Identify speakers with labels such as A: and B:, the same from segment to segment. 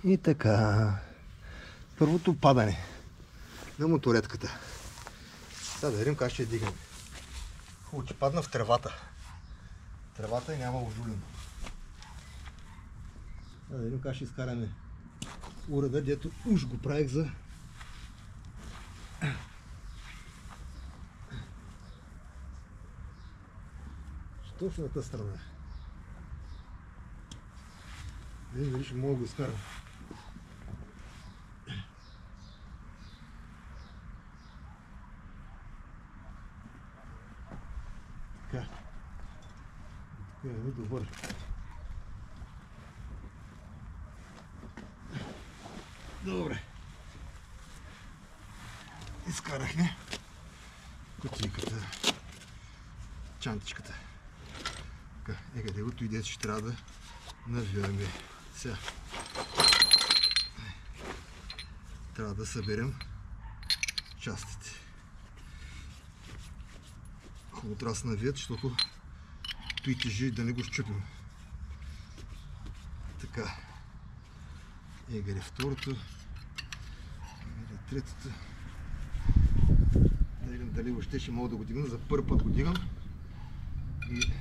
A: И така. Първото падане на моторетката. Сега да видим как ще я дигаме. Хубаво, че падна в тревата. Тревата е няма ожулено. Да видим как ще изкараме уреда, дето уж го правих за точно на тази страна. Видим дали ще мога да го изкарам. Така. Така е добър. Добре. Изкарахме кутийката, чантичката. Така, къде го и дето ще трябва да навиваме. Сега трябва да съберем частите. Хубаво трябва да се навият, защото той тежи да не го счупим. Така. Егаре второто. Егаре третото. Да видим дали въобще ще мога да го дигна. За първи път го дигам. И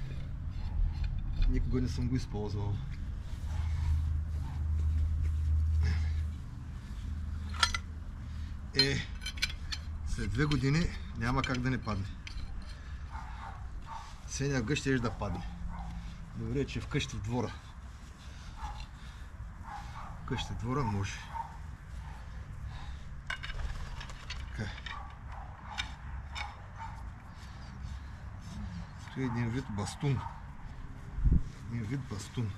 A: никога не съм го използвал. След 2 години няма как да не падне. Сеня гъщ ще да падне. Добре, че вкъщи в двора. Вкъщи в двора може. Така. Това е един вид бастун. Един вид бастун.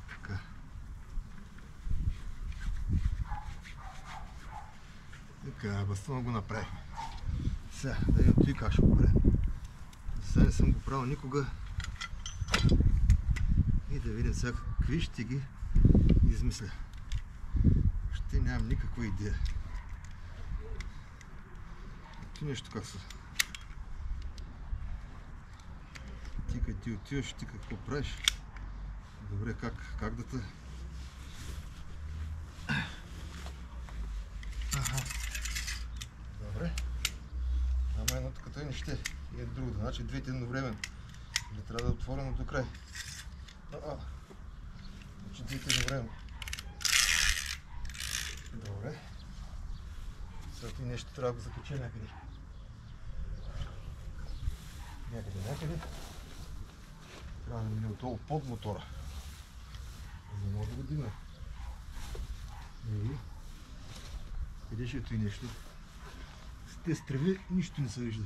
A: Така. Така, бастуна го направихме. Сега, да видим той как ще го правим. Сега не съм го правил никога. И да видим сега какви ще ги измисля. Ще нямам никаква идея. Ти нещо как са. Ти къде ти отиваш, ти какво правиш? Добре, как да те... Добре. Ама едното като не ще. И е другото. Значи двете едновременно. Не трябва да е отворено до край. Значи двете едновременно. Добре. Сега ти нещо трябва да го закача някъде. Някъде. Трябва да мине отдолу под мотора. За да мога да го дигна. Къде ще е той нещо? С тези треви нищо не се вижда.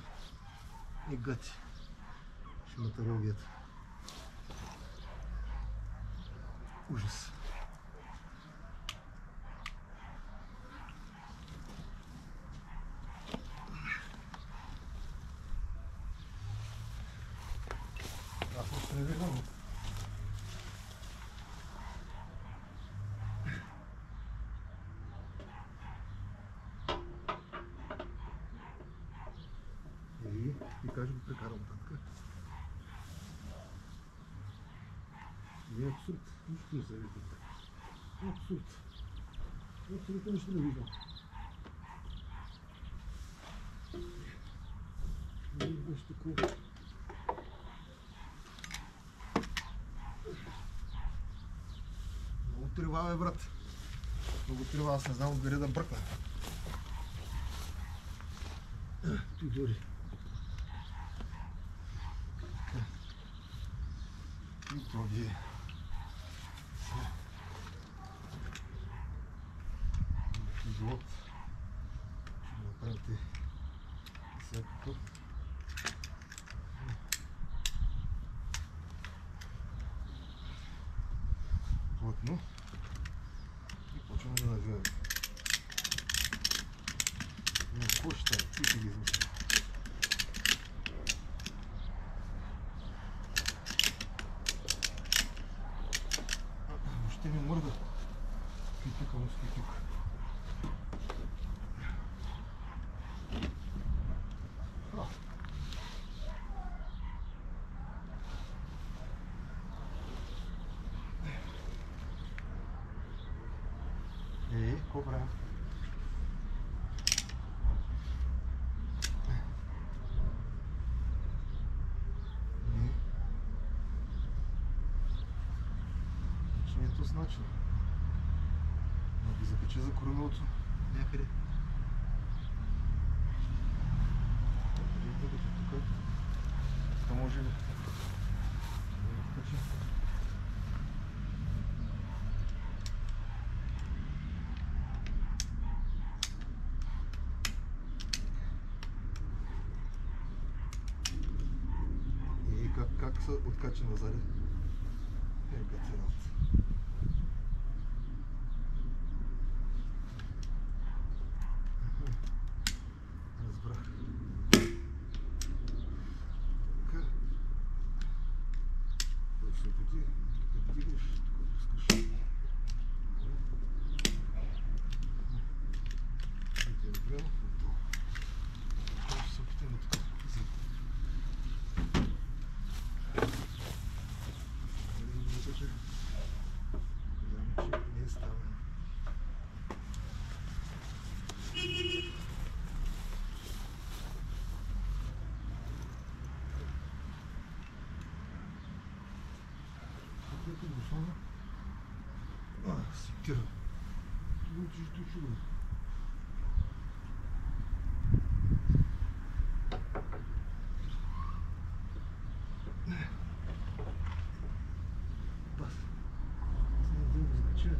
A: Гати. Шматологията. Ужас. Аз не тревирам. И как ще го прекарам така? Не е абсурд. Нищо не се вижда. Абсурд. Абсолютно нищо не виждам. Не виждаш такова. Много трева, бе, брат. Много трева, аз не знам откъде да бръкна. Той дори. И тоди. Живот. Ще направите всякакъв. Плътно. И почваме да навиваме. Но какво ще стане? Ти ще ги измисля. Ще ми мърда. Китюка, москитюка. Какво правим? Не е този начин. Но ги закача за коремилото някъде. Тук. Това може ли? И как се откача назад? Гацералци. Разбрах. Така. Да се опити да вдигаш, тук пускаш. Един време. Това ще се опитаме тук. Не става. Какъв е бушона? Сектира. Лучиш до чудо. Пас. Сега да го закача.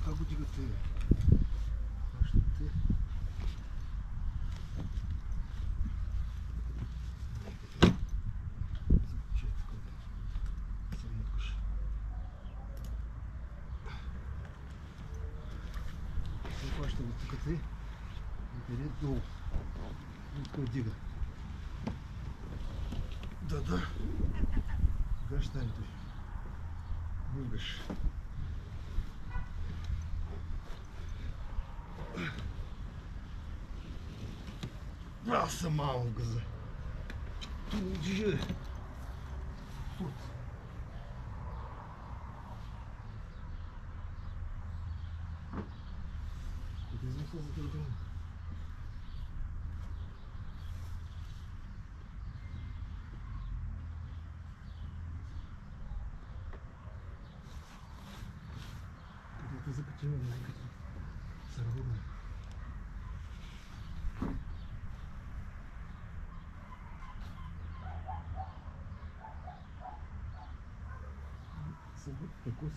A: Как го дигате? Хващате. Закачай така. Само откаш. Хваща го тук и бере долу. И тук дига. Да. Сега ще стане той. Дигаш. Аз съм малко в газа. Тужи. Тут. Къде съм се затърдил? Къде те закачаме най-като сървудна? Вкус.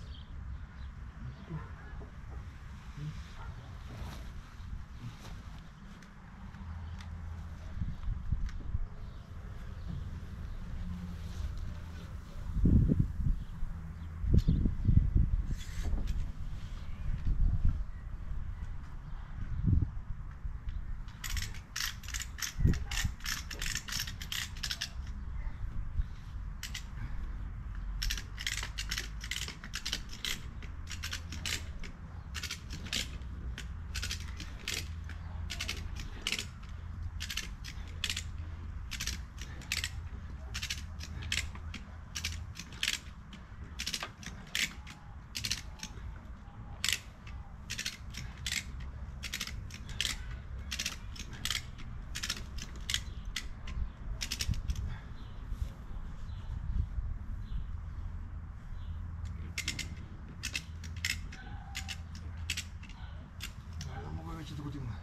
A: Да го дигна.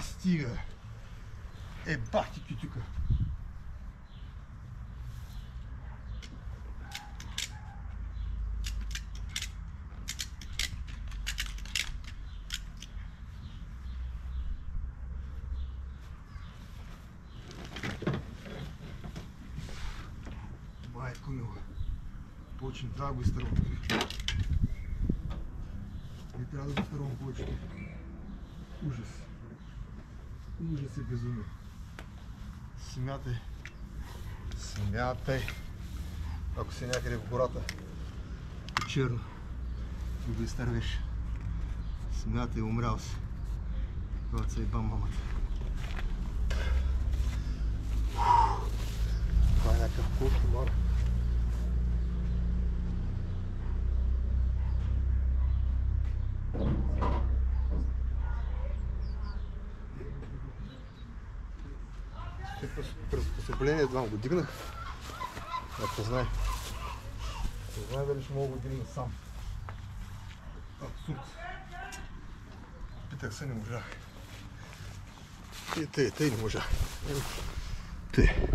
A: Стига! Бах ти кютюка! Майко мила! Повече не трябва да го изтървам. Не трябва да го изтървам повече. Ужас. Ужас и безумие. Смятай. Ако си някъде в гората, черно. Го изтървеш. Смята и умрял си. Когато се ебам мамата. Това е някакъв кошмар. Приспособление едва го дигнах. Ако знае. Не знае дали ще мога го дигна сам. Абсурд. Питах се, не можах. И тъй не можах. Тъй.